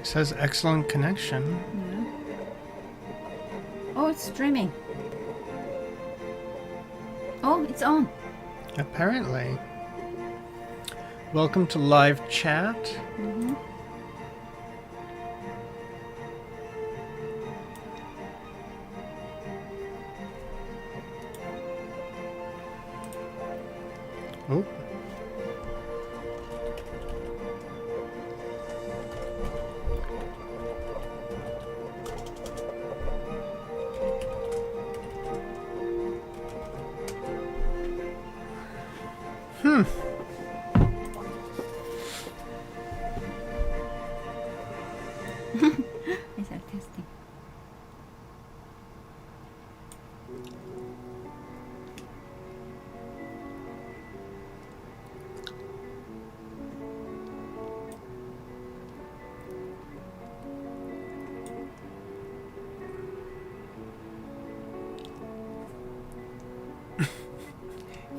It says excellent connection. Yeah. Oh, it's streaming. Oh, it's on. Apparently. Welcome to live chat. Mm-hmm. Oh. Is that testing?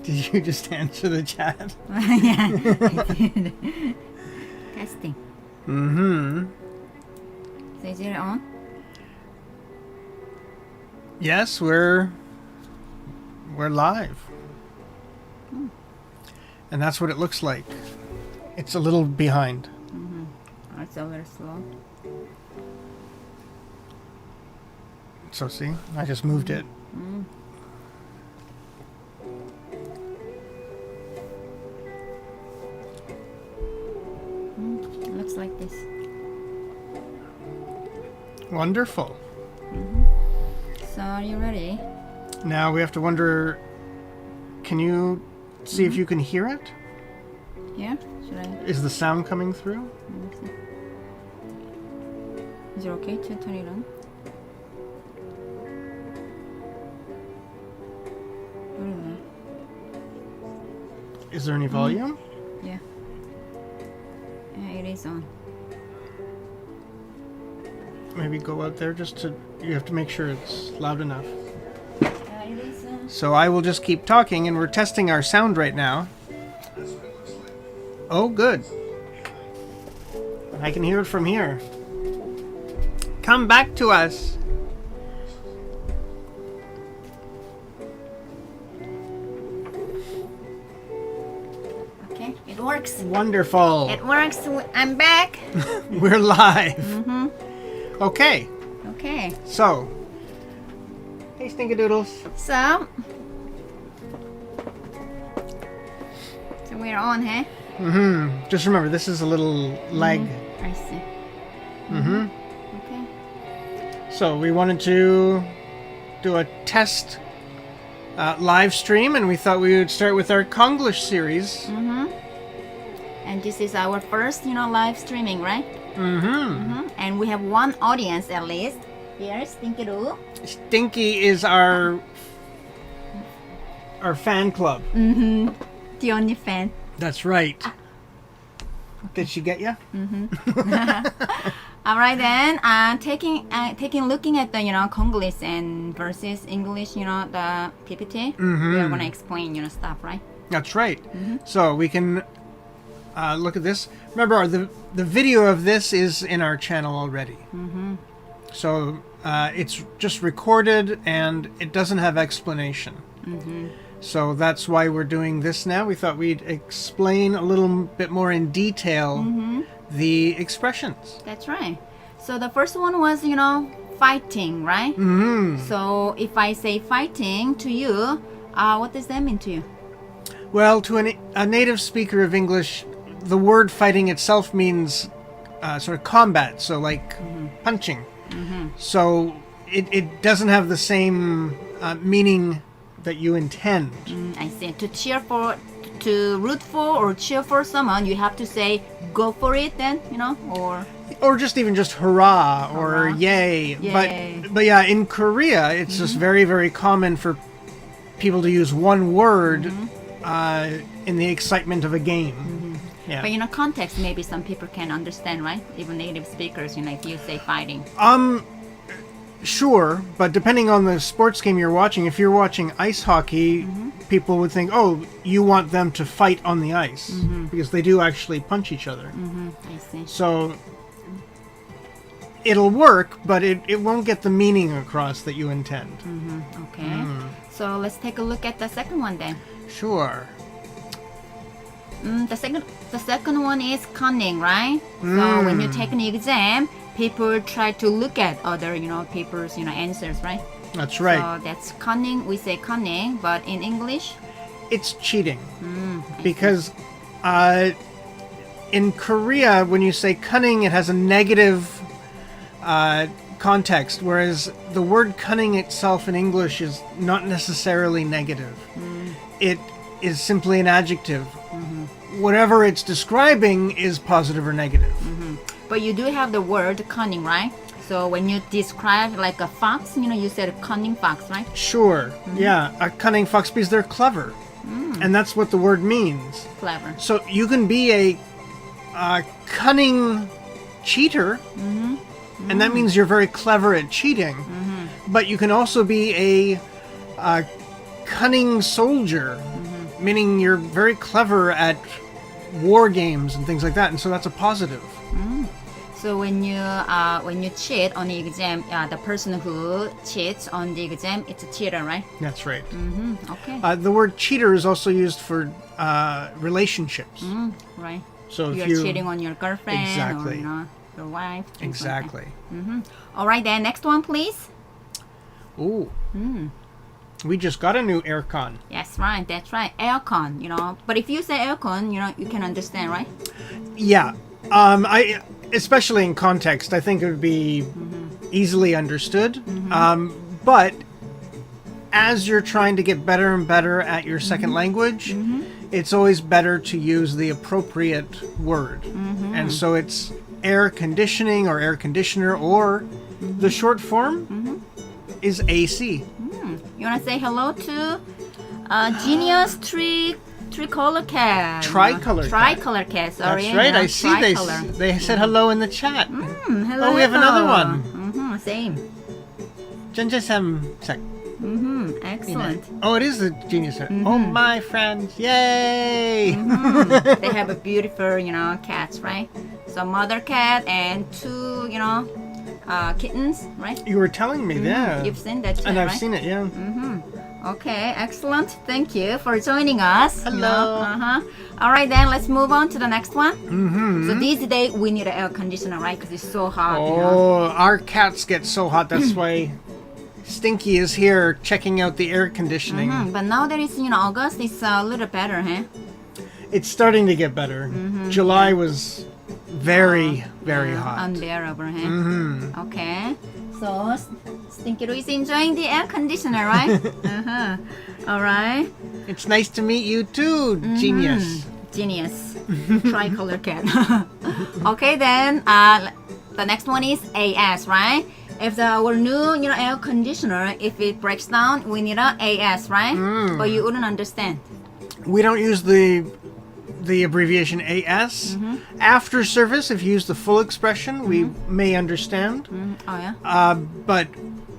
Did you just answer the chat? Yeah, I did. Testing. Mm-hmm. So is it on? Yes, we're live. And that's what it looks like. It's a little behind. Mm-hmm. Oh, it's a little slow. So see, I just moved it. Mm. It looks like this. Wonderful. So are you ready? Now we have to wonder, can you see if you can hear it? Here? Should I? Is the sound coming through? Let me see. Is it okay to turn it on? I don't know. Is there any volume? Yeah. Yeah, it is on. Maybe go out there just to, you have to make sure it's loud enough. Yeah, it is on. So I will just keep talking, and we're testing our sound right now. Oh, good. I can hear it from here. Come back to us. Okay, it works. Wonderful. It works. I'm back. We're live. Mm-hmm. Okay, Okay. so. Hey, Stinkadoodles. So we're on, huh? Mm-hmm. Just remember, this is a little lag. I see. Mm-hmm. Okay. So we wanted to do a test live stream, and we thought we would start with our Konglish series. Mm-hmm. And this is our first, live streaming, right? Mm-hmm. Mm-hmm. And we have one audience at least. Here, Stinky-Doo. Stinky is our fan club. Mm-hmm. The only fan. That's right. Did she get you? All right then. Looking at the Konglish and versus English, the PPT. Mm-hmm. We are gonna explain stuff, right? That's right. So we can look at this. Remember, the video of this is in our channel already. Mm-hmm. So it's just recorded and it doesn't have explanation. Mm-hmm. So that's why we're doing this now. We thought we'd explain a little bit more in detail the expressions. That's right. So the first one was, fighting, right? Mm-hmm. So if I say fighting to you, what does that mean to you? Well, to a native speaker of English, the word fighting itself means sort of combat, so like punching. Mm-hmm. So it doesn't have the same meaning that you intend. I see. To root for or cheer for someone, you have to say go for it then, Or just even just hurrah or Hurrah. yay. Yay. But yeah, in Korea, it's just very, very common for people to use one word in the excitement of a game. Yeah. But context, maybe some people can understand, right? Even native speakers, if you say fighting. Sure, but depending on the sports game you're watching, if you're watching ice hockey, people would think, oh, you want them to fight on the ice, because they do actually punch each other. I see. So it'll work, but it won't get the meaning across that you intend. Okay. So let's take a look at the second one then. Sure. The second one is cunning, right? So when you take an exam, people try to look at other, papers, answers, right? That's right. So that's cunning. We say cunning, but in English, It's cheating. Because in Korea, when you say cunning, it has a negative context, whereas the word cunning itself in English is not necessarily negative. It is simply an adjective. Whatever it's describing is positive or negative. but you do have the word cunning, right? So when you describe like a fox, you said a cunning fox, right? Sure. Yeah, a cunning fox because they're clever. And that's what the word means. Clever. So you can be a cunning cheater, and that means you're very clever at cheating. But you can also be a cunning soldier, meaning you're very clever at war games and things like that, and so that's a positive. So when you cheat on the exam, the person who cheats on the exam, it's a cheater, right? That's right. Okay. The word cheater is also used for relationships. Right. So if You're cheating on your girlfriend Exactly. or your wife. Exactly. All right, then next one, please. Ooh. We just got a new aircon. Yes, right. That's right. Aircon. But if you say aircon, you can understand, right? Yeah. Especially in context, I think it would be easily understood. But as you're trying to get better and better at your second language, it's always better to use the appropriate word. And so it's air conditioning or air conditioner, or the short form is AC. You want to say hello to Genius Tricolor Cat. Tricolor cat. Tricolor cat. Sorry. That's right. I see Tricolor. they said hello in the chat. Hello. Oh, we have another one. Same. Jenjesem sec. Excellent. Oh, it is a genius. Oh, my friends. Yay! They have a beautiful, cats, right? So mother cat and two, kittens, right? You were telling me, yeah. You've seen that, And I've right? seen it, yeah. Okay, excellent. Thank you for joining us. Hello. All right, then let's move on to the next one. So these days we need an air conditioner, right? Because it's so hot. Oh, our cats get so hot. That's why Stinky is here checking out the air conditioning. But now that it's August, it's a little better, huh? It's starting to get better. July was very, very hot. Unbearable, huh? Okay. So Stinky is enjoying the air conditioner, right? All right. It's nice to meet you too, genius. Genius. Tricolor cat. Okay, then the next one is AS, right? If our new air conditioner, if it breaks down, we need a AS, right? But you wouldn't understand. We don't use the abbreviation AS. After service, if you use the full expression, we may understand. Oh yeah. But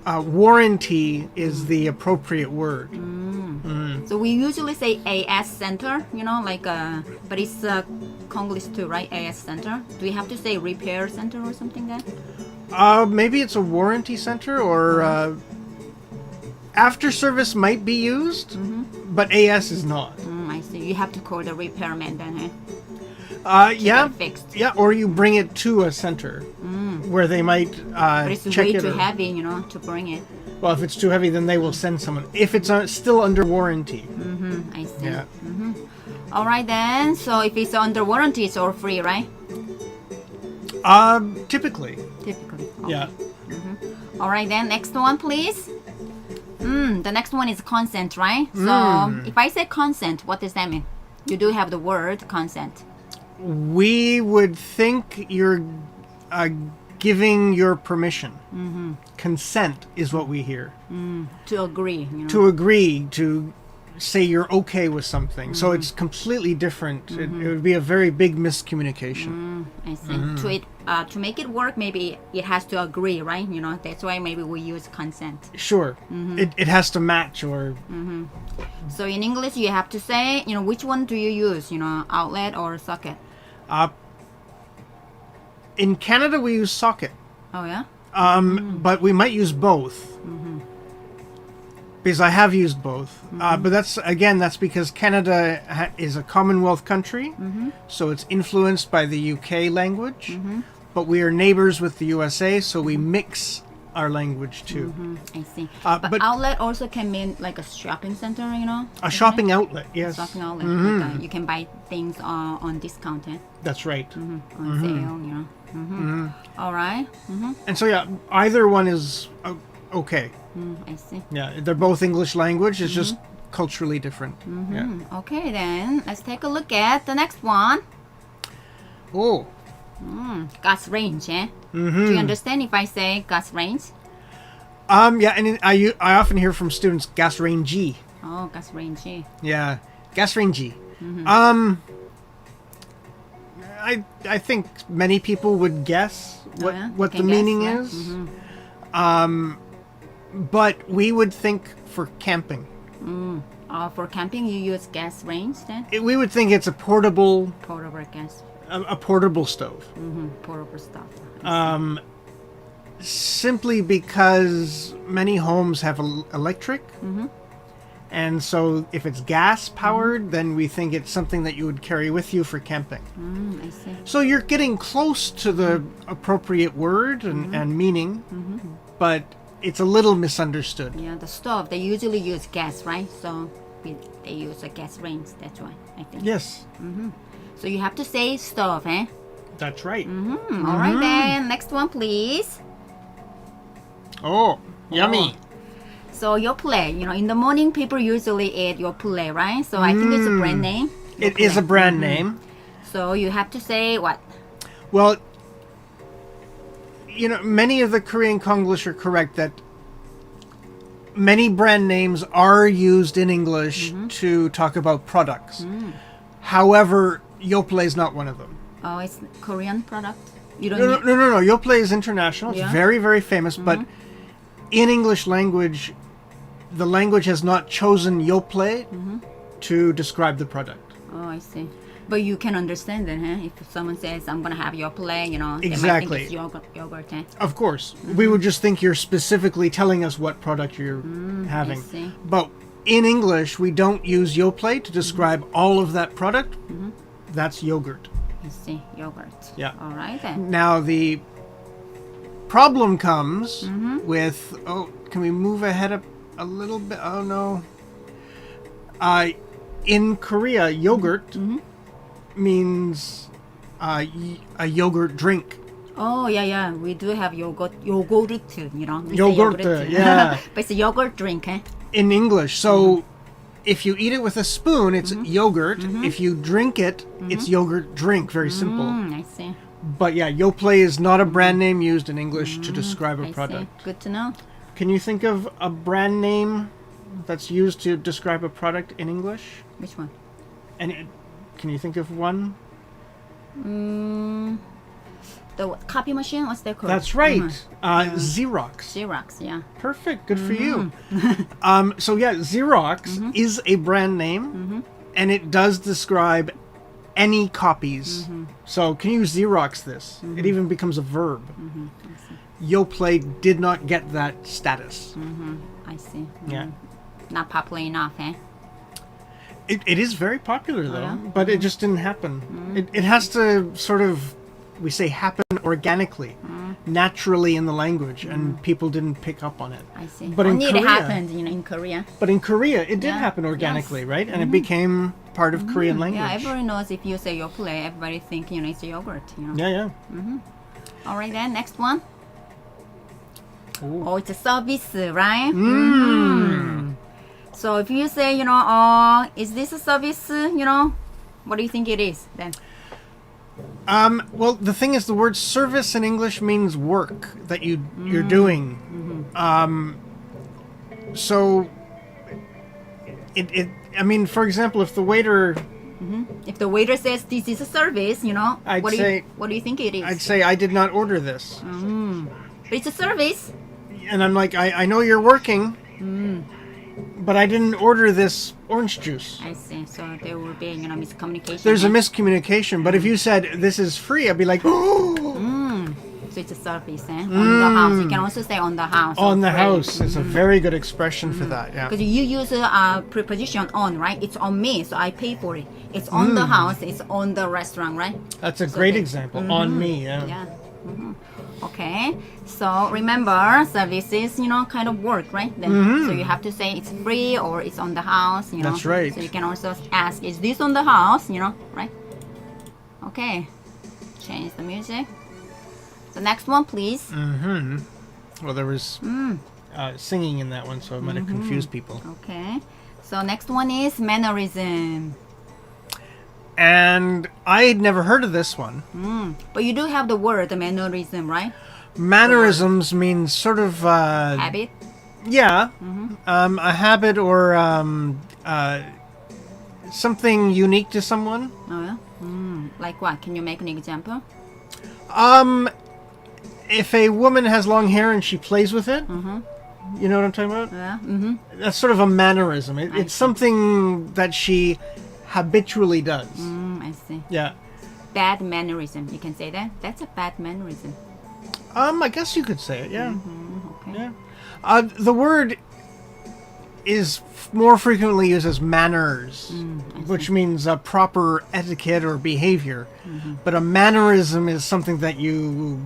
warranty is the appropriate word. So we usually say AS center, but it's Konglish too, right? AS center. Do we have to say repair center or something then? Maybe it's a warranty center, or after service might be used, but AS is not. I see. You have to call the repairman then, huh? Yeah, Get it fixed. yeah, or you bring it to a center where they might But it's check way it. too heavy, to bring it. Well, if it's too heavy, then they will send someone. If it's still under warranty. I see. Yeah. All right then. So if it's under warranty, it's all free, right? Typically. Typically. Yeah. All right then. Next one, please. The next one is consent, right? So if I say consent, what does that mean? You do have the word consent. We would think you're giving your permission. Consent is what we hear. To agree, To agree, to say you're okay with something. So it's completely different. It would be a very big miscommunication. I see. To make it work, maybe it has to agree, right? That's why maybe we use consent. Sure. It has to match, or... So in English, you have to say, which one do you use? Outlet or socket? In Canada, we use socket. Oh yeah. But we might use both. Because I have used both. But that's because Canada is a Commonwealth country, so it's influenced by the UK language. But we are neighbors with the USA, so we mix our language too. I see. But outlet also can mean like a shopping center, a shopping outlet, yes. Shopping outlet. Like, you can buy things on discount. That's right. On sale, All right. And so yeah, either one is okay. I see. Yeah, they're both English language. It's just culturally different. Yeah. Okay, then let's take a look at the next one. Oh. Gas range, eh? Do you understand if I say gas range? Yeah, and I often hear from students gas range. Oh, gas range. Yeah, gas range. I think many people would guess what the meaning is. But we would think for camping. For camping, you use gas range then? We would think it's a portable gas. A portable stove. Portable stuff. Simply because many homes have electric. And so if it's gas powered, then we think it's something that you would carry with you for camping. I see. So you're getting close to the appropriate word and meaning, but it's a little misunderstood. Yeah, the stove, they usually use gas, right? So they use a gas range, that's why, I think. Yes. So you have to say stove, eh? That's right. All right then, next one please. Oh, yummy. So Yoplait, in the morning people usually eat Yoplait, right? So I think it's a brand name. It is a brand name. So you have to say what? Well, many of the Korean Konglish are correct that many brand names are used in English to talk about products. However, Yoplait is not one of them. Oh, it's Korean product? You don't No. Yoplait is international. It's Yeah. very, very famous. But in English language, the language has not chosen Yoplait to describe the product. Oh, I see. But you can understand it, huh? If someone says, I'm going to have Yoplait, Exactly. they might think it's yogurt, eh? Of course. We would just think you're specifically telling us what product you're having. I see. But in English, we don't use Yoplait to describe all of that product. That's yogurt. I see, yogurt. Yeah. All right then. Now, the problem comes with... Oh, can we move ahead a little bit? Oh, no. In Korea, yogurt means a yogurt drink. Oh, yeah. We do have yogurt, we say Yogurt, yeah. But it's a yogurt drink, eh? In English. So if you eat it with a spoon, it's yogurt. If you drink it, it's yogurt drink. Very simple. I see. But yeah, Yoplait is not a brand name used in English to describe a I product. see. Good to know. Can you think of a brand name that's used to describe a product in English? Which one? And can you think of one? The copy machine, what's that called? That's right. Xerox. Xerox, yeah. Perfect. Good for you. So yeah, Xerox is a brand name, and it does describe any copies. So can you Xerox this? It even becomes a verb. Yoplait did not get that status. I see. Yeah. Not popular enough, eh? It is very popular though, yeah? but it just didn't happen. It has to sort of, we say, happen organically, naturally in the language, and people didn't pick up on it. I see. But Only in it Korea, happened, in Korea. But in Korea, it did Yeah. happen organically, Yes. right? And it became part of Korean language. Yeah, everybody knows if you say Yoplait, everybody think, it's a yogurt, Yeah. All right then, next one. Ooh. Oh, it's a service, right? So if you say, is this a service, what do you think it is then? Well, the thing is, the word service in English means work that you're doing. So I mean, for example, if the waiter... If the waiter says this is a service, I'd what say- do you think it is? I'd say, I did not order this. But it's a service. And I'm like, I know you're working, but I didn't order this orange juice. I see. So there will be, miscommunication. There's a eh? miscommunication, but if you said, this is free, I'd be like, oh! So it's a surface, on the house. You can also say on the house. On the house. It's a very good expression for that, yeah. Because you use a preposition on, right? It's on me, so I pay for it. It's on the house, it's on the restaurant, right? That's a great example. On me, yeah. Yeah. Okay. So remember, services, kind of work, right? Then, so you have to say it's free or it's on the house, That's right. So you can also ask, is this on the house, right? Okay. Change the music. The next one, please. Well, there was singing in that one, so it might have confused people. Okay. So next one is mannerism. And I had never heard of this one. But you do have the word, the mannerism, right? Mannerisms means sort of... Habit. Yeah. A habit or something unique to someone. Oh, yeah? Like what? Can you make an example? If a woman has long hair and she plays with it, you know what I'm talking about? Yeah. That's sort of a mannerism. It's something that she habitually does. I see. Yeah. Bad mannerism. You can say that. That's a bad mannerism. I guess you could say it. Yeah. Okay. Yeah. The word is more frequently used as manners, which means proper etiquette or behavior. But a mannerism is something that you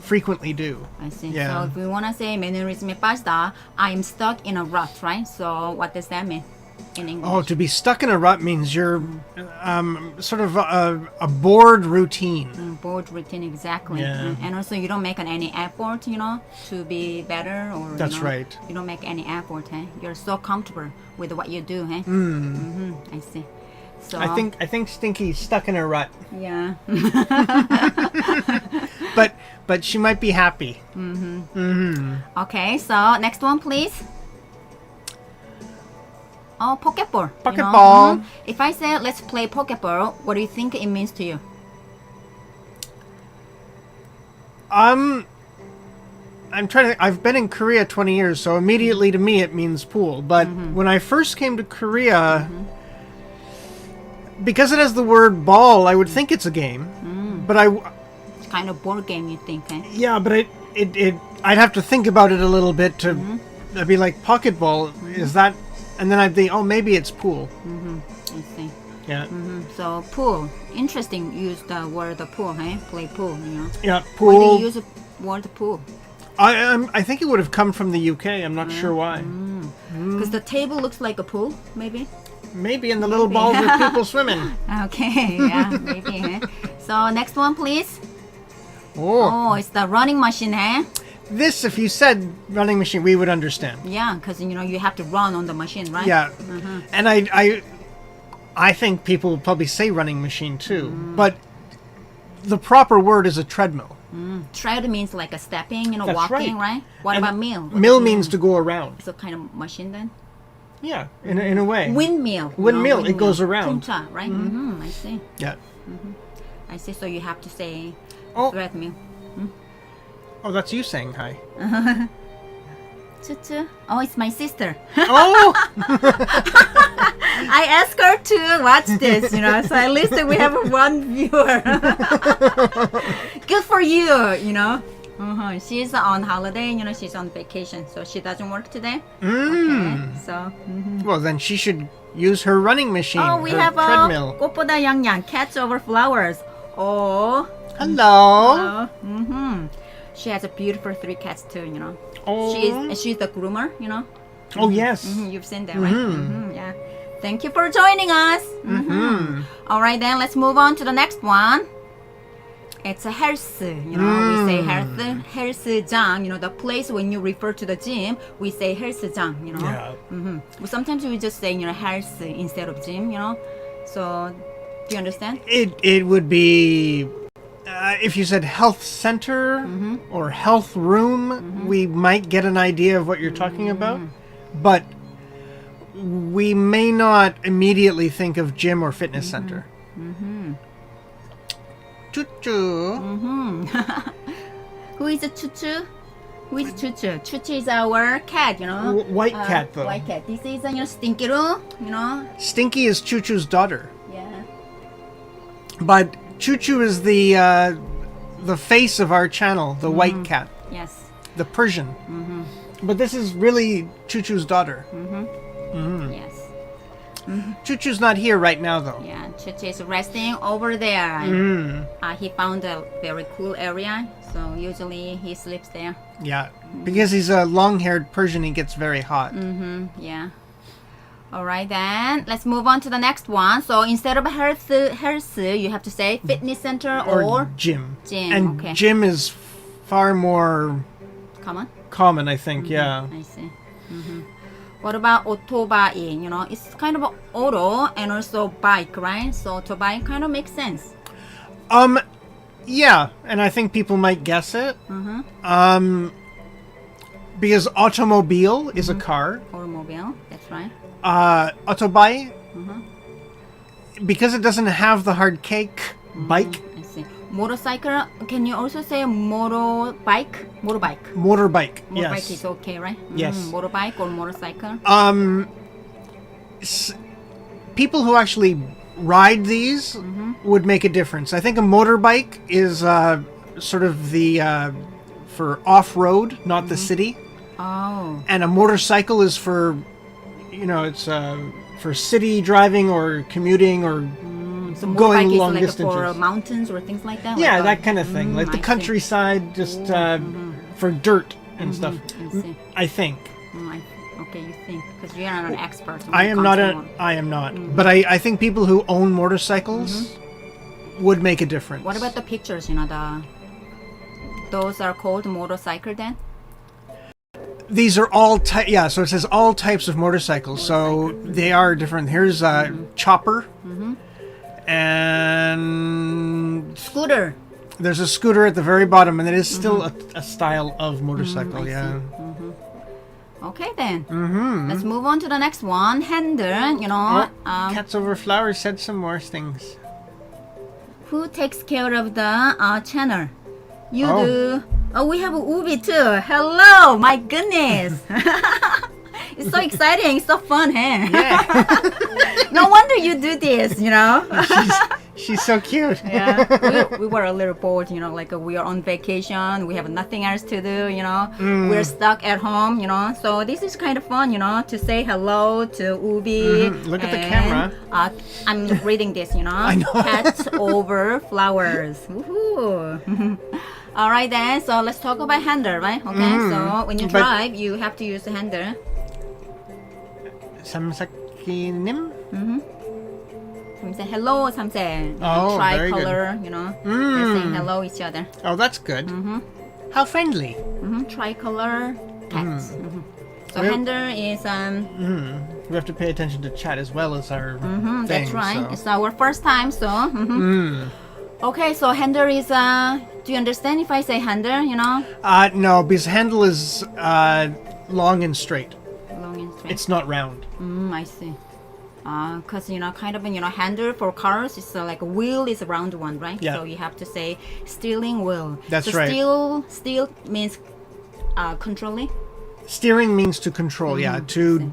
frequently do. I see. Yeah. So if we want to say mannerism 빠지다, I'm stuck in a rut, right? So what does that mean in English? Oh, to be stuck in a rut means you're sort of a bored routine. Board routine, exactly. Yeah. And also you don't make any effort, to be better, or That's right. You don't make any effort, You're so comfortable with what you do, I see. So I think Stinky's stuck in a rut, yeah. but she might be happy. Okay, so next one, please. Oh, Pokeball. Pokeball. If I say let's play Pokeball, what do you think it means to you? I'm trying to. I've been in Korea 20 years, so immediately to me it means pool. But when I first came to Korea, because it has the word ball, I would think it's a game. But It's kind of board game, you think, yeah, but I'd have to think about it a little bit to. I'd be like, Pokeball, is that? And then I'd think, oh, maybe it's pool. I see. Yeah. So pool. Interesting. Use the word pool, Play pool. Yeah, Why do pool. you use the word pool? I think it would have come from the UK. I'm not sure why. Because the table looks like a pool, maybe. Maybe in the little balls with people swimming. Okay, yeah, maybe. So next one, please. Oh, Oh, it's the running machine, this, if you said running machine, we would understand. Yeah, because you have to run on the machine, right? Yeah, and I think people would probably say running machine too, but the proper word is a treadmill. Tread means like a stepping, That's walking, right? What And about mill? Mill means to go around. So kind of machine then? Yeah, in a way. Windmill. Windmill, it goes around. Punta, right? I see. Yeah. I see. So you have to say Oh, treadmill. oh, that's you saying hi. Choo-choo. Oh, it's my sister. Oh, I asked her to watch this, so at least we have one viewer. Good for you, She's on holiday, she's on vacation, so she doesn't work today. Okay, so. well then she should use her running machine. Oh, we her have treadmill. 꽃보다 양양, cats over flowers. Oh. Hello. She has a beautiful 3 cats too, Oh. She's the groomer, Oh yes. You've seen that, right? Yeah. Thank you for joining us. All right, then let's move on to the next one. It's a health. We say health, health장. The place when you refer to the gym, we say health장. Yeah. But sometimes we just say health instead of gym. So, do you understand? It would be. If you said health center or health room, we might get an idea of what you're talking about. But we may not immediately think of gym or fitness center. Choo-choo. Who is a choo-choo? Who is choo-choo? Choo-choo is our cat, White cat, though. White cat. This is Stinky-Roo, Stinky is Choo-choo's daughter. Yeah. But Choo-choo is the the face of our channel, the white cat, Yes. the Persian. But this is really Choo-Choo's daughter. Yes. Choo-Choo's not here right now, though. Yeah, Choo-Choo is resting over there. He found a very cool area, so usually he sleeps there. Yeah, because he's a long-haired Persian, he gets very hot. Yeah. All right, then let's move on to the next one. So instead of health, you have to say fitness center or gym. Gym, And okay. gym is far more common, I think. Yeah. I see. What about otobai? You know, it's kind of auto and also bike, right? So otobai kind of makes sense. Yeah, and I think people might guess it. Because automobile is a car. Automobile, that's right. Otobai, because it doesn't have the hard cake, bike. I see. Motorcycle, can you also say motorbike? Motorbike. Motorbike, Motorbike yes. is okay, right? Yes. Motorbike or motorcycle. People who actually ride these would make a difference. I think a motorbike is sort of the for off-road, not the city. Oh. And a motorcycle is for, it's for city driving or commuting or So going motorbike long is like distances. for mountains or things like that? Yeah, like that kind of thing. Like the I see. countryside, just for dirt and stuff. I see. I think. Okay, you think, because you are not an expert. when I it am comes not to I am not. But I think people who own motorcycles would make a difference. What about the pictures, those are called motorcycle then? These are all so it says all types of motorcycles. So they are different. Here's a chopper. And Scooter. there's a scooter at the very bottom, and it is still a style of motorcycle. I Yeah. Okay then. Let's move on to the next one. Handle, Cats Over Flowers said some more things. who takes care of the channel? You Oh. do. Oh, we have Ubi too. Hello, my goodness. It's so exciting. It's so fun, huh? Yeah. No wonder you do this, She's so cute. Yeah, we were a little bored, like we are on vacation, we have nothing else to do, we're stuck at home, so this is kind of fun, to say hello to Ubi. Look at the and, camera. I'm reading this, I know. Cats Over Flowers. Woohoo. All right then, so let's talk about handle, right? Okay, so when you But- drive, you have to use the handle. Samsakinim? Some say hello, some say Oh, very good. tricolor, they're saying hello each other. Oh, that's good. How friendly. Tricolor cats. So Well- handle is We have to pay attention to chat as well as our thing. that's right. So. It's our first time, so okay. So handle is do you understand if I say handle? No, because handle is long and straight. Long and straight. It's not round. I see. Because kind of handle for cars is like a wheel is a round one, right? Yeah. So you have to say steering wheel. That's so right. Steer means controlling. Steering means to control, to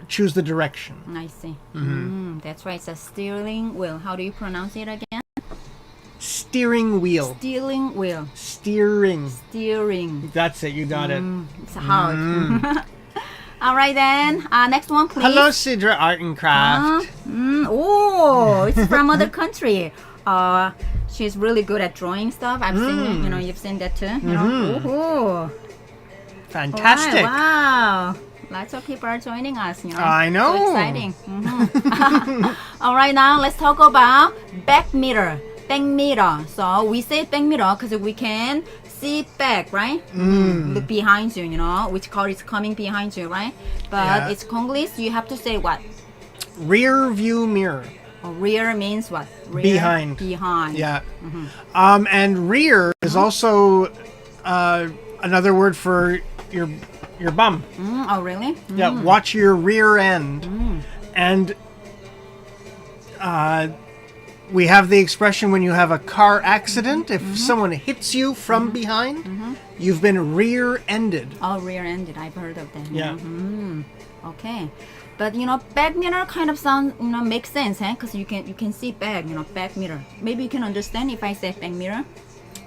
choose the direction. I see. That's right. It's a steering wheel. How do you pronounce it again? Steering wheel. Steering wheel. Steering. Steering. That's it, you got it. It's hard. All right then. Next one, please. Hello, Sidra Art and Craft. Oh, it's from other country. She's really good at drawing stuff. I've seen it. You've seen that too. Ooh. Fantastic. Alright, wow. Lots of people are joining us. I know. So exciting. All right, now let's talk about back mirror. Back mirror. So we say back mirror because we can see back, right? Look behind you, which car is coming behind you, right? But Yeah. it's Konglish. You have to say what? Rear view mirror. Rear means what? Rear, Behind. Behind. Yeah. And rear is also another word for your bum. Oh, really? Yeah, watch your rear end. And we have the expression when you have a car accident, if someone hits you from behind, you've been rear-ended. Oh, rear-ended. I've heard of that. Yeah. Okay. But back mirror kind of sound makes sense, because you can see back, back mirror. Maybe you can understand if I say back mirror.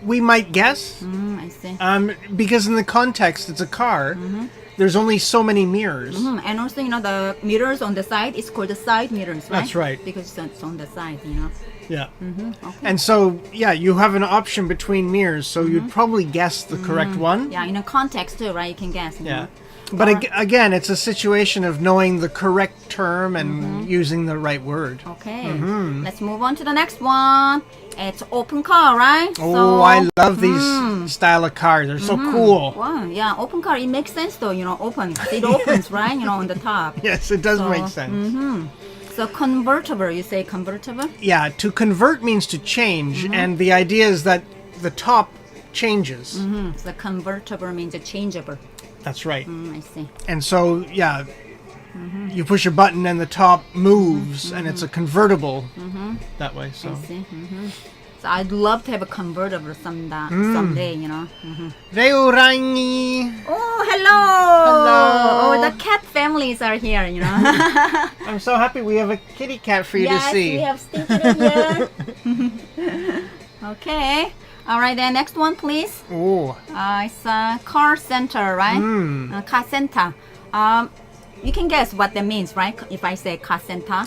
We might guess. I see. Because in the context, it's a car. There's only so many mirrors. And also, the mirrors on the side is called the side mirrors, right? That's right. Because it's on the side, Yeah. Okay. And so, yeah, you have an option between mirrors, so you'd probably guess the correct one. Yeah, in a context too, right? You can guess. Yeah. But again, it's a situation of knowing the correct term and using the right word. Okay. Let's move on to the next one. It's open car, right? Oh, I love these style of cars. They're so cool. Wow, yeah, open car. It makes sense though, open. It opens, right? On the top. Yes, it does make sense. So convertible, you say convertible? Yeah, to convert means to change, and the idea is that the top changes. So convertible means changeable. That's right. I see. And so, yeah, you push a button and the top moves, and it's a convertible that way. So. I see. So I'd love to have a convertible someday, Reurangi. Oh, hello! Hello. Oh, the cat families are here, I'm so happy we have a kitty cat for you to see. Yes, we have Stinky here. Okay. All right, then next one, please. Oh. It's a car center, right? Car center. You can guess what that means, right? If I say car center.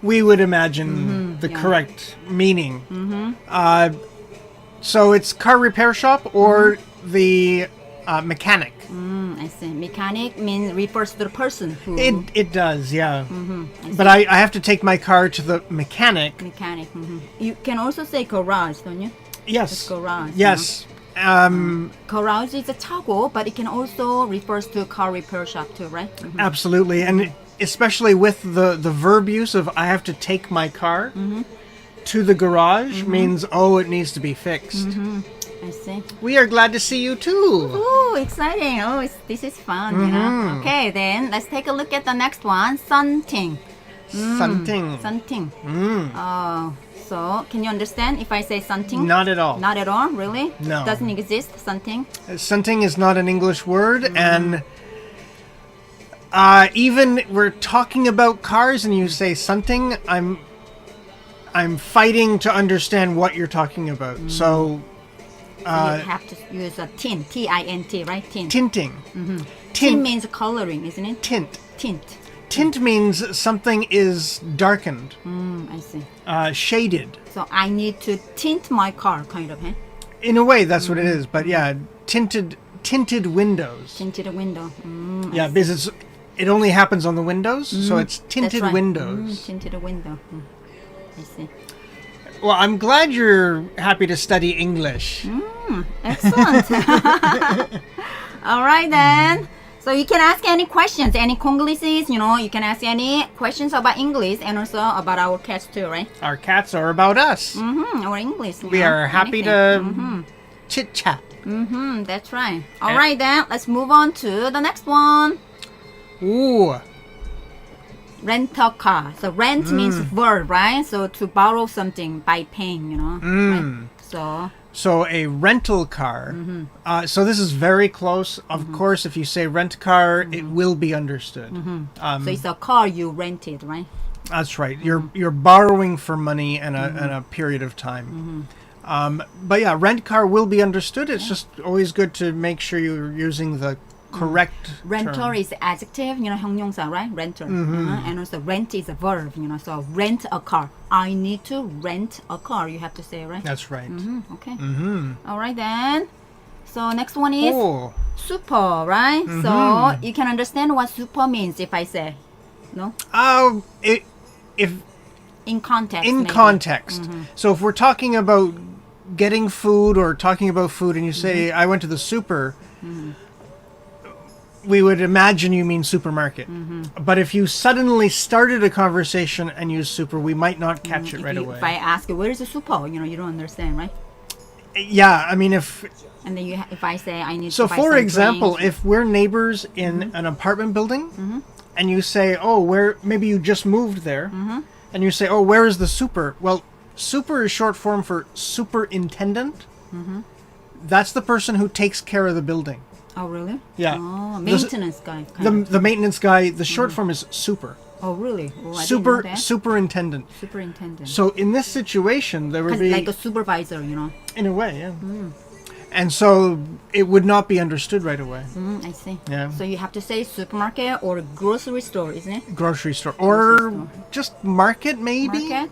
We would imagine the correct meaning. So it's car repair shop or the mechanic. I see. Mechanic refers to the person who. It does, yeah. But I have to take my car to the mechanic. Mechanic. You can also say garage, don't you? Yes. It's garage. Yes. Garage is a tago, but it can also refers to car repair shop too, right? Absolutely, and especially with the verb use of I have to take my car to the garage means it needs to be fixed. I see. We are glad to see you too. Ooh, exciting! This is fun, Okay, then let's take a look at the next one. Sunting. Something. Sunting. So, can you understand if I say sunting? Not at all. Not at all, really? No. Doesn't exist, sunting? Sunting is not an English word, and even we're talking about cars and you say something, I'm fighting to understand what you're talking about. So you have to use a tint, T-I-N-T, right? Tint. tinting. Tint means coloring, isn't it? Tint. Tint. Tint means something is darkened, I see. shaded. So I need to tint my car, kind of, In a way, that's what it is. But yeah, tinted windows. Tinted window. Yeah, because it only happens on the windows, so it's tinted That's right. windows. Tinted window. I see. Well, I'm glad you're happy to study English. Excellent. All right then. So you can ask any questions, any Konglishes, you can ask any questions about English and also about our cats too, right? Our cats are about us. Our English. We are happy to chit chat. That's right. All right then, let's move on to the next one. Ooh. Rent a car. So rent means verb, right? So to borrow something by paying, Right? So a rental car. So this is very close. Of course, if you say rent car, it will be understood. So it's a car you rented, right? That's right. You're borrowing for money and a period of time. But yeah, rent car will be understood. It's just always good to make sure you're using the correct Renter term. is adjective, 형용사, right? Renter. And also rent is a verb, So rent a car. I need to rent a car, you have to say, right? That's right. Okay. All right then. So next one is super, right? So you can understand what super means if I say, no? If In context. in maybe. context. So if we're talking about getting food or talking about food and you say, I went to the super, we would imagine you mean supermarket. But if you suddenly started a conversation and used super, we might not catch it right away. If I ask you, where is the super? You don't understand, right? Yeah, I mean, if And then if I say I need to buy for some example, drinks, if we're neighbors in an apartment building and you say, maybe you just moved there, and you say, where is the super? Well, super is short form for superintendent. That's the person who takes care of the building. Oh, really? Yeah. Oh, maintenance guy. The maintenance guy, the short form is super. Oh, really? Oh, I didn't know that. Superintendent. Superintendent. So in this situation, there would be like a supervisor, in a way, yeah. And so it would not be understood right away. I see. Yeah. So you have to say supermarket or grocery store, isn't it? Grocery store or just market, maybe. Market.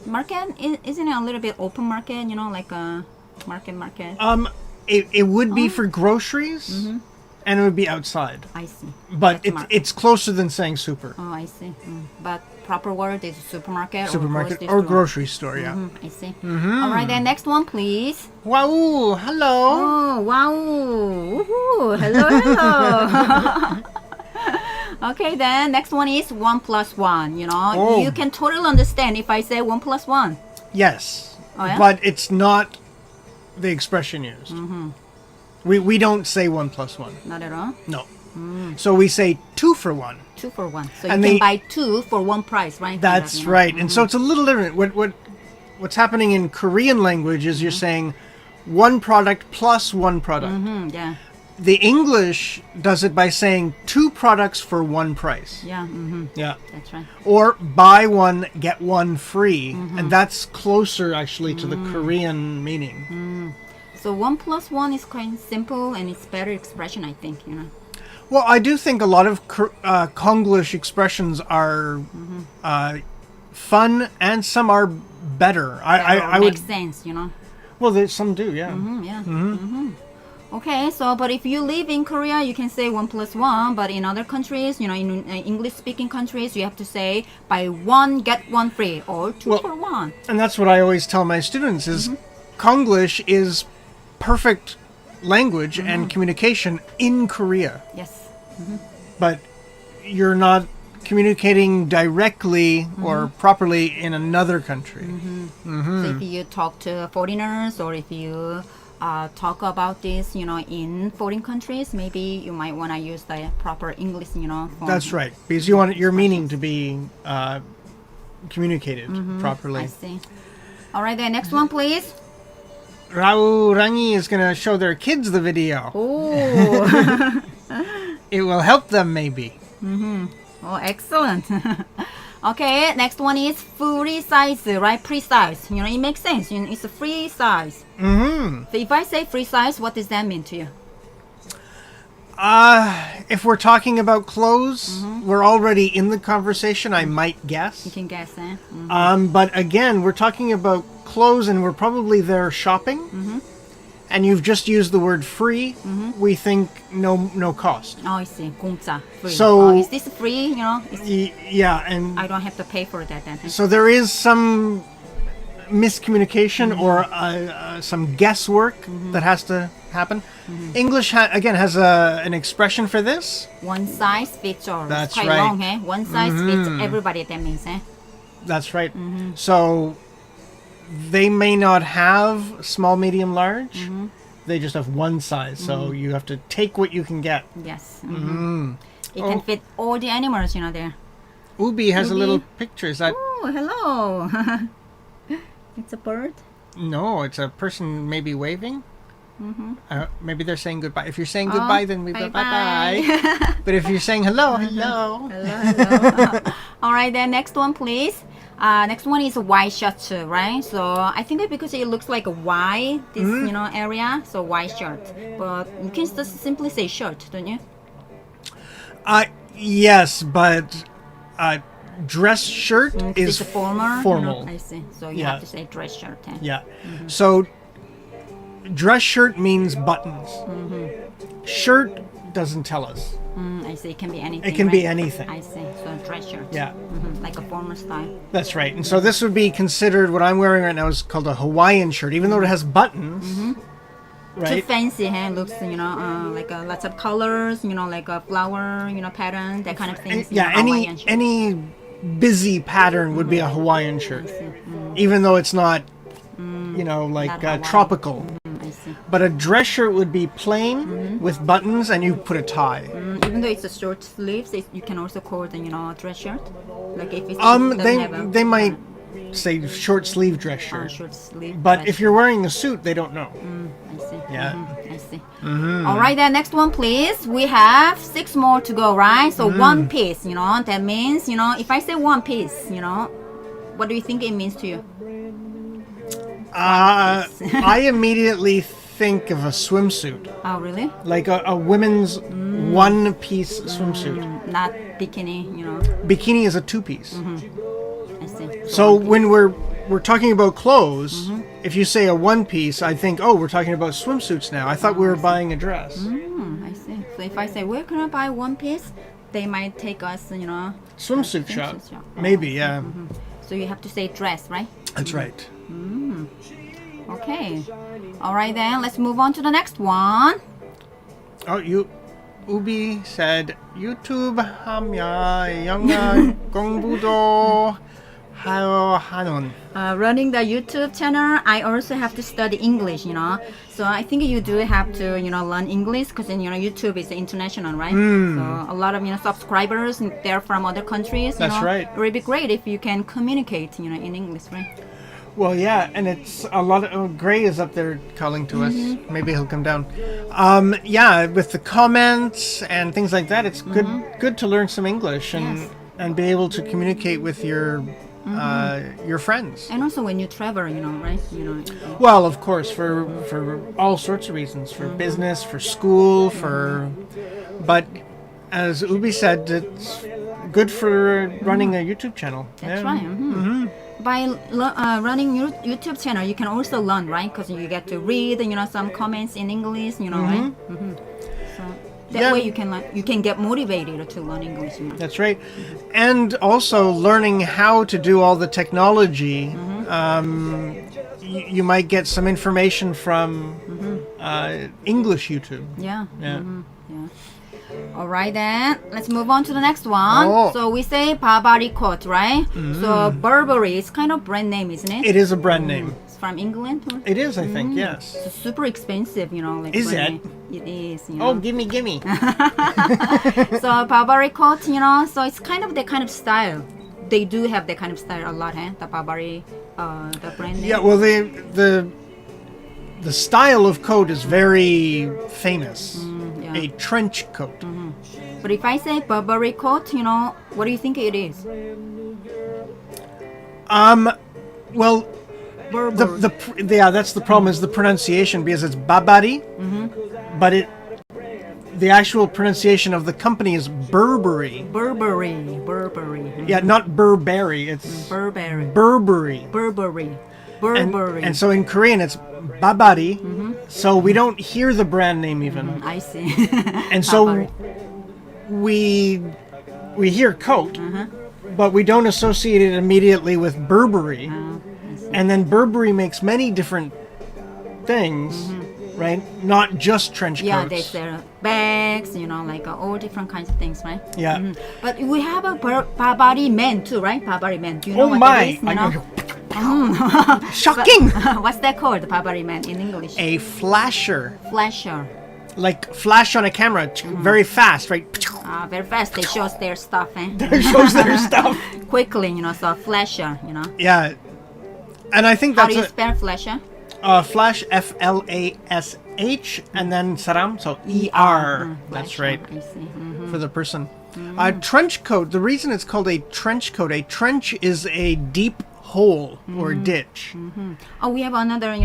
Market isn't it a little bit open market? Like a market. It would be for groceries, and it would be outside. I see. But it's closer than saying super. Oh, I see. But proper word is supermarket or grocery store, yeah. I see. All right, then next one, please. Wow, hello. Oh, wow. Woohoo. Hello. Okay, then next one is 1 + 1. You can totally understand if I say 1 + 1. Yes. Oh, yeah? But it's not the expression used. We don't say 1 + 1. Not at all? No. So we say 2 for 1. 2 for 1. So And you can buy 2 for 1 price, right? That's right. And so it's a little different. What's happening in Korean language is you're saying 1 product plus 1 product. Yeah. The English does it by saying 2 products for 1 price. Yeah. Yeah. That's right. Or buy 1, get 1 free. And that's closer actually to the Korean meaning. So 1 + 1 is quite simple and it's better expression, I think, Well, I do think a lot of Konglish expressions are fun and some are better. I would makes sense, Well, some do, yeah. Okay, so but if you live in Korea, you can say 1 + 1. But in other countries, in English-speaking countries, you have to say buy 1 get 1 free or 2 for 1. And that's what I always tell my students is Konglish is perfect language and communication in Korea. Yes. But you're not communicating directly or properly in another country. So if you talk to foreigners or if you talk about this, in foreign countries, maybe you might want to use the proper English, form. That's right, because you want your meaning to be communicated properly. I see. All right, then next one, please. Rao Rangi is going to show their kids the video. Oh. It will help them, maybe. Oh, excellent. Okay, next one is free size, right? Precise. It makes sense. It's a free size. So if I say free size, what does that mean to you? If we're talking about clothes, we're already in the conversation, I might guess. You can guess, eh? But again, we're talking about clothes and we're probably there shopping. And you've just used the word free. We think no cost. Oh, I see. 공짜, free. So is this free? Yeah, and I don't have to pay for that then. so there is some miscommunication or some guesswork that has to happen. English again has an expression for this. One size fits all. That's it's quite right. long, eh? One size fits everybody. That means, eh? That's right. So they may not have small, medium, large. They just have one size. So you have to take what you can get. Yes. It can fit all the animals, there. Ubi has Ubi. a little picture. Is that? Oh, hello. It's a bird. No, it's a person maybe waving. Maybe they're saying goodbye. If you're saying goodbye, then we go bye-bye. But if you're saying hello, hello. Hello. All right, then next one, please. Next one is a white shirt, right? So I think that because it looks like a Y, this area, so white shirt. But you can just simply say shirt, don't you? Yes, but dress shirt is it's formal. Formal. I see. So you have to say dress shirt. Eh? Yeah. So dress shirt means buttons. Shirt doesn't tell us. I see. It can be anything. It can right? be anything. I see. So dress shirt. Yeah. Like a formal style. That's right. And so this would be considered, what I'm wearing right now is called a Hawaiian shirt, even though it has buttons. Right? Too fancy, huh? Looks, like lots of colors, like a flower, pattern, that kind of things. Any busy pattern would be a Hawaiian shirt, even though it's not, like tropical. I see. But a dress shirt would be plain with buttons, and you put a tie. Even though it's a short sleeves, you can also call it, a dress shirt. Like if it's they might say short sleeve dress shirt. Short sleeve. But if you're wearing a suit, they don't know. I see. Yeah. I see. All right, then next one, please. We have 6 more to go, right? So one piece, that means, if I say one piece, what do you think it means to you? I immediately think of a swimsuit, Oh, really? like a women's one-piece swimsuit. Not bikini, Bikini is a two-piece. I see. So when we're talking about clothes, if you say a one-piece, I think, oh, we're talking about swimsuits now. I thought we were buying a dress. I see. So if I say, where can I buy one piece? They might take us, Swimsuit shop. shop. Maybe, yeah. So you have to say dress, right? That's right. Okay. All right, then. Let's move on to the next one. Oh, Ubi said YouTube 하면 영어 공부도 하는. Running the YouTube channel, I also have to study English, So I think you do have to, learn English because, YouTube is international, right? So a lot of, subscribers, they're from other countries. That's right. It would be great if you can communicate, in English, right? Well, yeah, and it's a lot of... Gray is up there calling to us. Maybe he'll come down. Yeah, with the comments and things like that, it's good to learn some English and be able to communicate with your friends. And also when you travel, right? Well, of course, for all sorts of reasons, for business, for school, but as Ubi said, it's good for running a YouTube channel. That's right. By running your YouTube channel, you can also learn, right? Because you get to read, some comments in English, right? So that way you can get motivated to learn English. That's right. And also learning how to do all the technology. You might get some information from English YouTube. Yeah. All right, then let's move on to the next one. So we say Barbary coat, right? So Burberry is kind of brand name, isn't it? It is a brand name. It's from England. Or? It is, I think. Yes. It's super expensive, like. Is brand it? Name. It is. Oh, gimme. So Barbary coat, so it's kind of the kind of style. They do have that kind of style a lot, The Barbary, the brand name. Yeah. Well, the style of coat is very famous. A trench coat. But if I say Burberry coat, what do you think it is? Well, that's the problem is the pronunciation because it's Babari, but the actual pronunciation of the company is Burberry. Burberry. Yeah, not Burberry. It's Burberry. Burberry. And so in Korean it's Babari, so we don't hear the brand name even. I see. And so we hear coat, but we don't associate it immediately with Burberry. And then Burberry makes many different things, right? Not just trench coats. Yeah, they sell bags, like all different kinds of things, right? Yeah. But we have a Barbary man too, right? Barbary man. Do you know what my! that is? Shocking! What's that called, Barbary man, in English? A flasher. Flasher. Like flash on a camera, very fast, right? Very fast. They show their stuff, They shows their stuff. Quickly, so flasher, Yeah. And I think How that's do you spell flasher? Flash, Flash, and then saram, so ER. That's right. I see. For the person. Trench coat, the reason it's called a trench coat, a trench is a deep hole or ditch. Oh, we have another,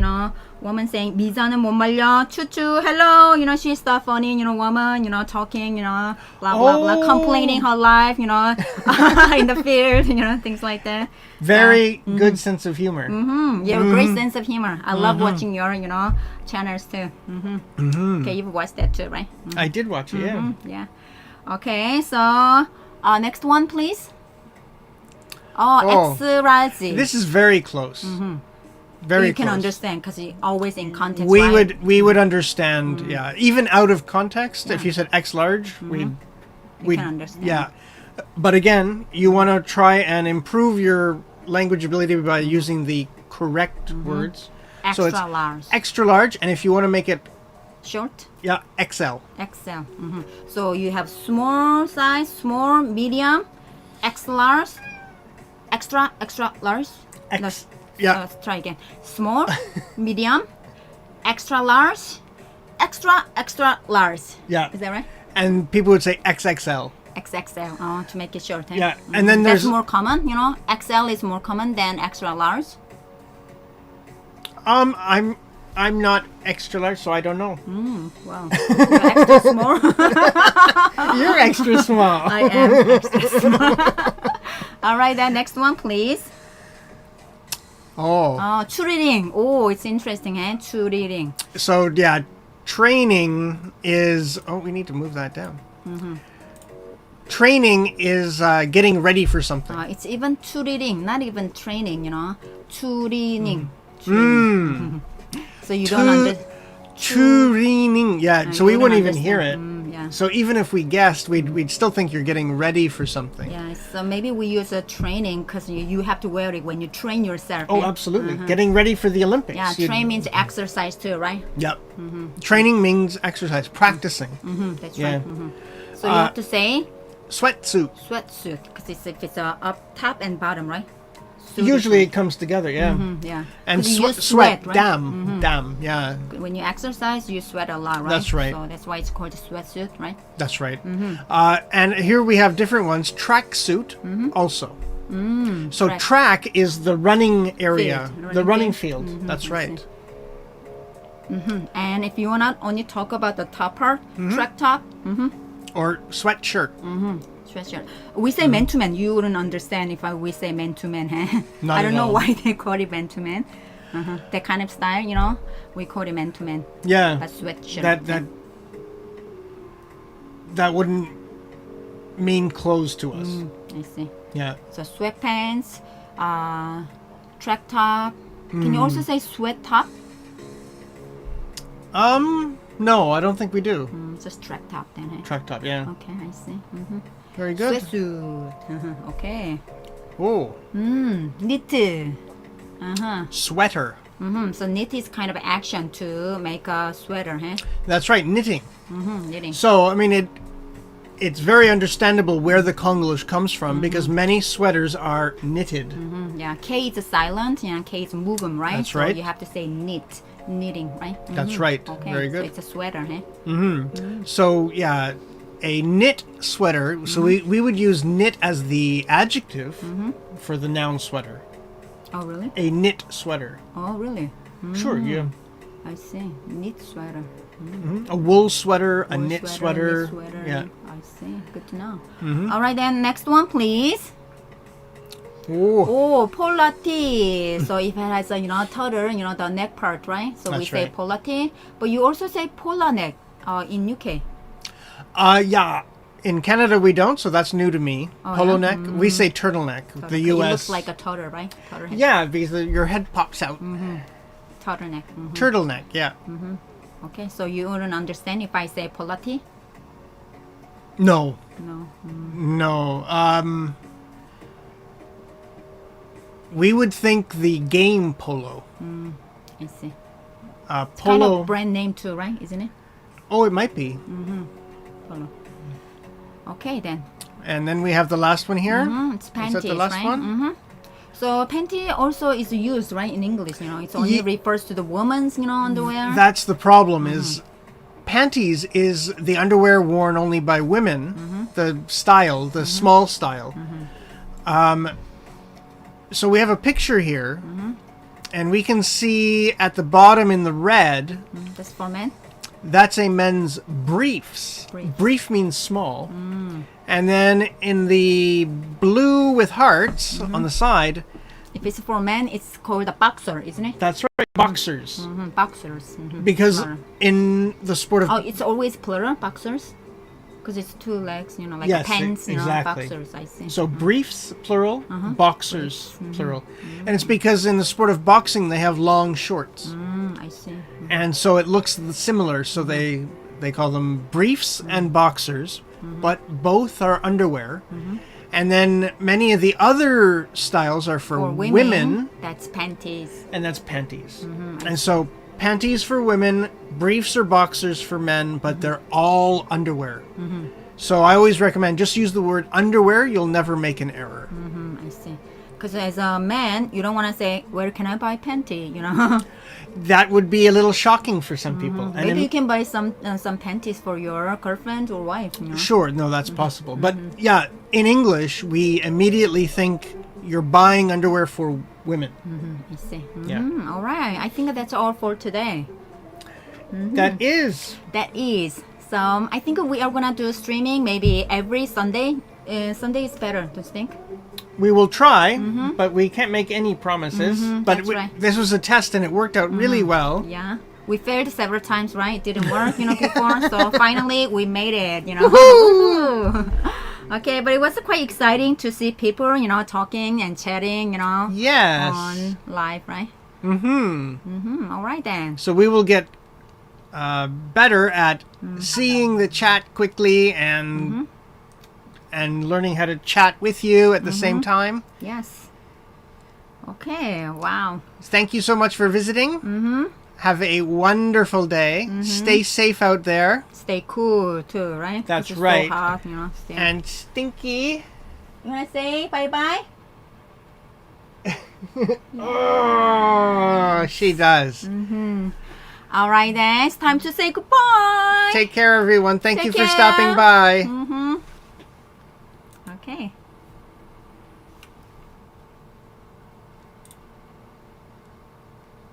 woman saying, 미자는 못 말려, 추추, hello, she's the funny, woman, talking, blah, blah, blah, complaining her life, in the field, things like that. Very good sense of humor. You have a great sense of humor. I love watching your, channels too. Okay, you've watched that too, right? I did watch it, yeah. Yeah. Okay, so next one, please. X-Razi. This is very close. Very you can close. understand because it's always in context. We right? would understand, yeah. Even out of context, if you said X large, we'd can understand. Yeah. But again, you want to try and improve your language ability by using the correct words. Extra so it's large. Extra large, and if you want to make it short, yeah, XL. XL. So you have small size, small, medium, X large, extra large. Yeah. Let's try again. Small, medium, extra large, extra large. Yeah. Is that right? And people would say XXL. XXL. Oh, to make it short. Eh? Yeah, and then that's there's more common. XL is more common than extra large. I'm not extra large, so I don't know. Wow, you're extra small. You're extra small. I am extra small. All right, then next one, please. Oh. 추리링. Oh, it's interesting, eh? 추리링. So yeah, training is. Oh, we need to move that down. Training is getting ready for something. It's even 추리링, not even training. 추리닝. So you don't understand. Training. Yeah. So we you wouldn't don't even hear it. understand. Yeah. So even if we guessed, we'd still think you're getting ready for something. Yeah, so maybe we use a training because you have to wear it when you train yourself. Oh, yeah? absolutely. Getting ready for the Olympics. Yeah, train means exercise too, right? Yep. Training means exercise, practicing. That's Yeah. right. So you have to say Sweatsuit. sweatsuit because if it's up top and bottom, right? Suit is Usually it comes together, yeah. yeah. And 'Cause you sweat, right? damn, yeah. When you exercise, you sweat a lot, right? That's right. So that's why it's called a sweatsuit, right? That's right. And here we have different ones. Tracksuit also. So track is the running area, Field. the running Running field. That's right. And if you wanna only talk about the top part, track top, Or sweatshirt. sweatshirt. We say man to man. You wouldn't understand if we say man to man. Not I don't at know all. why they call it man to man. That kind of style, we call it man to man. Yeah. That's sweatshirt. That wouldn't mean clothes to us. I see. Yeah. So sweatpants, track top. Can you also say sweat top? No, I don't think we do. Just track top then. Track top, yeah. Okay, I see. Very good. Sweatsuit. Okay. Oh, Knit. sweater. So knit is kind of action to make a sweater, huh? That's right, knitting. Knitting. So, I mean, it's very understandable where the Konglish comes from because many sweaters are knitted. Yeah, K is silent, K is movement, right? That's so right. you have to say knitting, right? That's right. Okay, Very good. So it's a sweater, huh? So, yeah, a knit sweater. So we would use knit as the adjective for the noun sweater. Oh, really? A knit sweater. Oh, really? Sure, yeah. I see. Knit sweater. A wool sweater, a Wool knit sweater. knit sweater. Yeah. I see. Good to know. All right, then next one, please. Oh, Oh, polar tee. So if it has a turtle, the neck part, right? So we That's say right. polar tee, but you also say polar neck in UK. yeah. In Canada, we don't, so that's new to me. Oh, Polo yeah? neck. We say turtleneck. The It U.S. looks like a turtle, right? Turtle head. Yeah, because your head pops out. Turtleneck. Turtleneck, yeah. Okay, so you wouldn't understand if I say polar tee? No, No. no. We would think the game polo. I see. Kind Polo. of brand name too, right? Isn't it? Oh, it might be. Polo. Okay then. And then we have the last one here. It's Is panties, that the last right? one? So panty also is used, right, in English. It only Ye- refers to the woman's, underwear. That's the problem. Is panties is the underwear worn only by women. The style, the small style. So we have a picture here, and we can see at the bottom in the red. That's for men. That's a men's briefs. Brief means small. And then in the blue with hearts on the side, If it's for men, it's called a boxer, isn't it? that's right, boxers. Boxers. Because Plural. in the sport of Oh, it's always plural, boxers? Because it's two legs, like Yes, pants, exactly. boxers, I see. so briefs plural, boxers plural. And it's because in the sport of boxing they have long shorts. I see. And so it looks similar, so they call them briefs and boxers, but both are underwear. And then many of the other styles are for For women, that's panties. and that's panties. And so panties for women, briefs or boxers for men, but they're all underwear. So I always recommend just use the word underwear, you'll never make an error. I I see. Because as a man, you don't want to say, "Where can I buy panty?" You know. That would be a little shocking for some people. And Maybe you can buy some panties for your girlfriend or wife. You know. Sure, no, that's possible. But yeah, in English, we immediately think you're buying underwear for women. I see. Yeah. All right. I think that's all for today. That is. That is. So I think we are gonna do streaming maybe every Sunday. Sunday is better, don't you think? We will try, but we can't make any promises. But that's right. this was a test, and it worked out really well. Yeah. We failed several times, right? It didn't work, before. So finally, we made it, Woohoo! Okay, but it was quite exciting to see people, talking and chatting, Yes. on live, right? All right then. So we will get better at seeing the chat quickly and learning how to chat with you at the same time. Yes. Okay. Wow. Thank you so much for visiting. Have a wonderful day. Stay safe out there. Stay cool too, right? That's It's right. So hot, Stay. And Stinky. You wanna say bye-bye? Oh, she does. All right then. It's time to say goodbye. Take care, everyone. Thank Take you for care. stopping by. Okay.